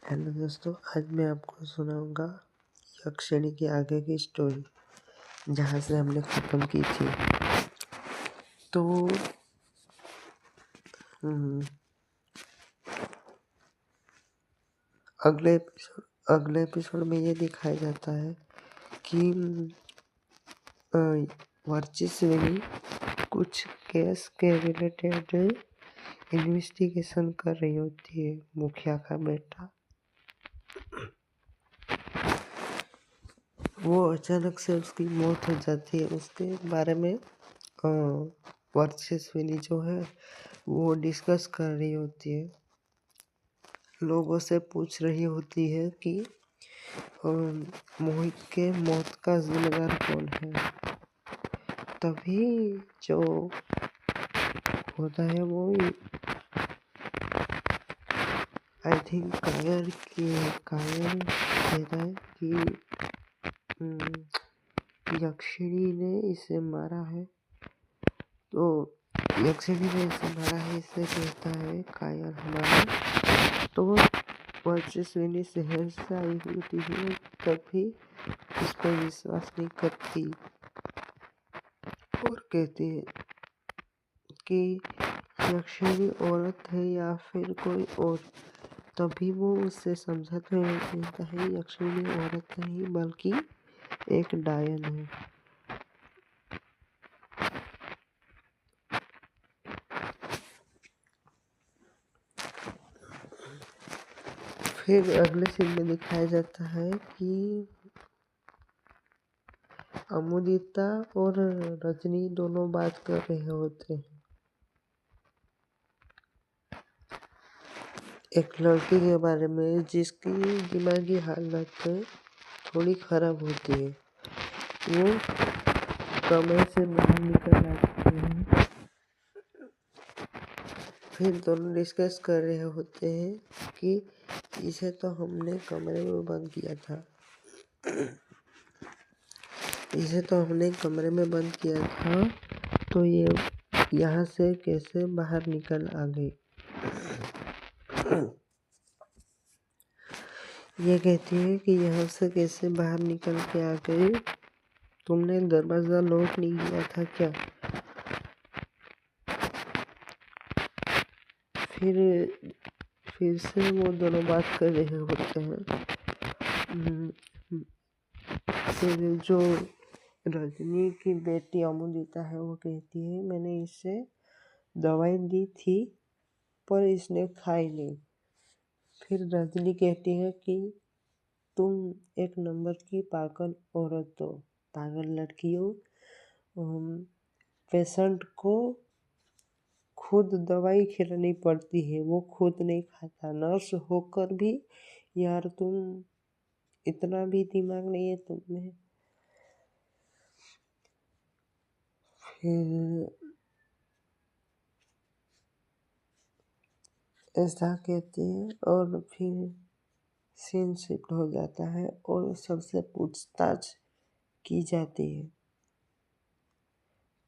Hello दोस्तों, आज मैं आपको सुनाऊंगा यक्षिणी की आगे की स्टोरी जहाँ से हमने ख़त्म की थी। तो अगले एपिसोड में ये दिखाया जाता है कि वर्चस्विनी कुछ केस के रिलेटेड इन्वेस्टिगेशन कर रही होती है। मुखिया का बेटा वो अचानक से उसकी मौत हो जाती है। उसके बारे में वर्चस्विनी जो है वो डिस्कस कर रही होती है, लोगों से पूछ रही होती है कि मोहित के मौत का जिम्मेदार कौन है। तभी जो होता है वो आई थिंक कायर कहता है कि यक्षिणी ने इसे मारा है। तो यक्षिणी ने इसे मारा है, इसे कहता है कायर हमारा। तो वर्चस्विनी शहर से आई होती है, तभी उस पर विश्वास नहीं करती और कहती है कि यक्षिणी औरत है या फिर कोई और। तभी वो उससे समझाते हुए कहता है यक्षिणी औरत नहीं बल्कि एक डायन है। फिर अगले सीन में दिखाया जाता है कि अमुदिता और रजनी दोनों बात कर रहे होते हैं एक लड़की के बारे में जिसकी दिमागी हालत थोड़ी खराब होती है। वो कमरे से बाहर निकल आती है। फिर दोनों डिस्कस कर रहे होते हैं कि इसे तो हमने कमरे में बंद किया था, तो ये यहाँ से कैसे बाहर निकल आ गई। ये कहती है कि यहाँ से कैसे बाहर निकल के आ गई, तुमने दरवाज़ा लॉक नहीं किया था क्या। फिर से वो दोनों बात कर रहे होते हैं। फिर जो रजनी की बेटी अमुदिता है वो कहती है मैंने इसे दवाई दी थी पर इसने खाई नहीं। फिर रजनी कहती है कि तुम एक नंबर की पागल औरत हो, पागल लड़की हो। पेशेंट को खुद दवाई खिलानी पड़ती है, वो खुद नहीं खाता। नर्स होकर भी यार तुम इतना भी दिमाग नहीं है तुम में। फिर ऐसा कहती है और फिर सीन शिफ्ट हो जाता है और सबसे पूछताछ की जाती है।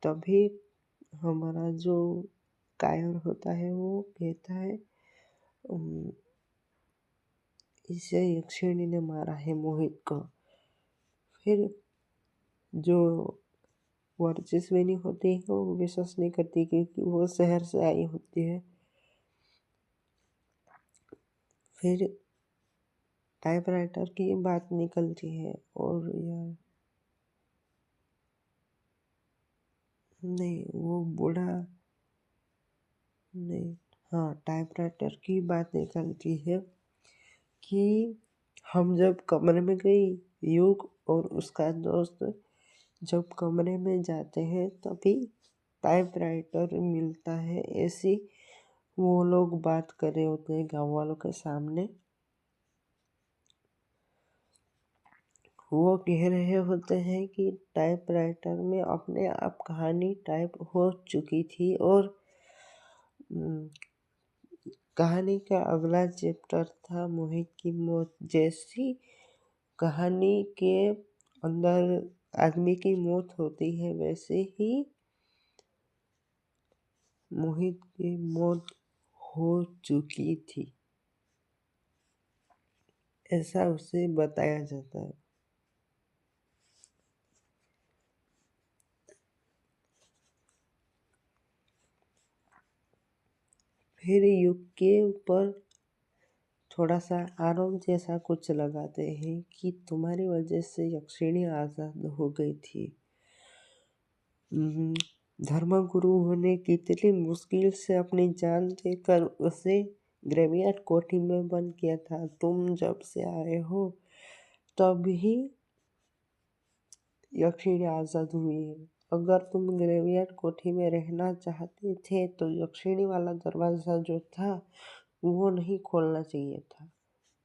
तभी हमारा जो कायर होता है वो कहता है इसे यक्षिणी ने मारा है मोहित को। फिर जो वर्चस्विनी होती है वो विश्वास नहीं करती क्योंकि वो शहर से आई होती है। फिर टाइपराइटर की बात निकलती है और यार नहीं वो बूढ़ा नहीं, हाँ टाइपराइटर की बात निकलती है कि हम जब कमरे में गई, युग और उसका दोस्त जब कमरे में जाते हैं तभी टाइपराइटर मिलता है। ऐसी वो लोग बात कर रहे होते हैं गाँव वालों के सामने। वो कह रहे होते हैं कि टाइपराइटर में अपने आप कहानी टाइप हो चुकी थी और कहानी का अगला चैप्टर था मोहित की मौत। जैसी कहानी के अंदर आदमी की मौत होती है वैसे ही मोहित की मौत हो चुकी थी। ऐसा उसे बताया जाता है। फिर युग के ऊपर थोड़ा सा आरोप जैसा कुछ लगाते हैं कि तुम्हारी वजह से यक्षिणी आज़ाद हो गई थी। धर्मगुरु ने कितनी मुश्किल से अपनी जान देकर उसे ग्रेवियट कोठी में बंद किया था। तुम जब से आए हो तब ही यक्षिणी आज़ाद हुई है। अगर तुम ग्रेवियट कोठी में रहना चाहते थे तो यक्षिणी वाला दरवाज़ा जो था वो नहीं खोलना चाहिए था।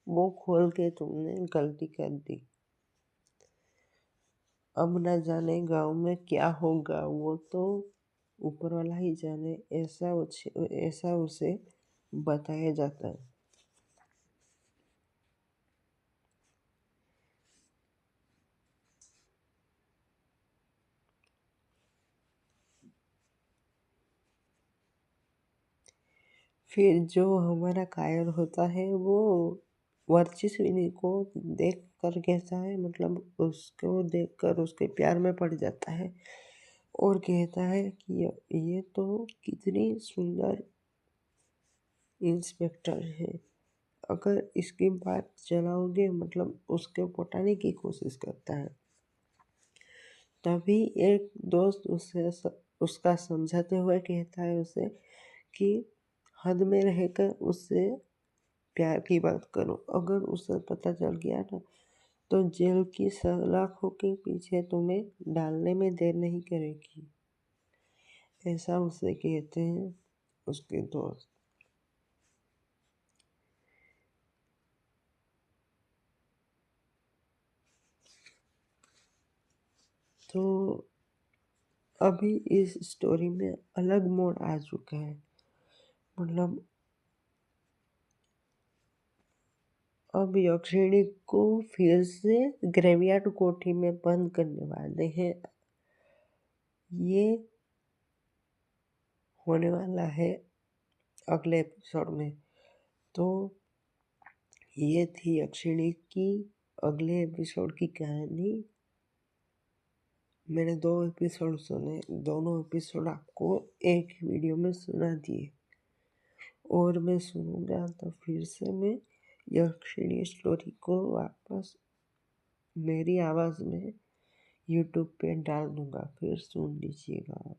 वो खोल के तुमने गलती कर दी। अब न जाने गांव में क्या होगा, वो तो ऊपर वाला ही जाने। ऐसा उसे बताया जाता है। फिर जो हमारा कायर होता है वो वर्चस्विनी को देख कर कहता है, मतलब उसको देख कर उसके प्यार में पड़ जाता है और कहता है कि ये तो कितनी सुंदर इंस्पेक्टर है। अगर इसकी बात चलाओगे, मतलब उसके पटाने की कोशिश करता है। तभी एक दोस्त उसका समझाते हुए कहता है उसे कि हद में रहकर उससे प्यार की बात करो। अगर उसे पता चल गया ना तो जेल की सलाखों के पीछे तुम्हें डालने में देर नहीं करेगी। ऐसा उसे कहते हैं उसके दोस्त। तो अभी इस स्टोरी में अलग मोड़ आ चुका है। मतलब अब यक्षिणी को फिर से ग्रेवियर्ड कोठी में बंद करने वाले हैं। ये होने वाला है अगले एपिसोड में। तो ये थी यक्षिणी की अगले एपिसोड की कहानी। मैंने 2 एपिसोड सुने, दोनों एपिसोड आपको एक वीडियो में सुना दिए और मैं सुनूंगा तो फिर से मैं यक्षिणी स्टोरी को वापस मेरी आवाज़ में यूट्यूब पे डाल दूंगा, फिर सुन लीजिएगा आप।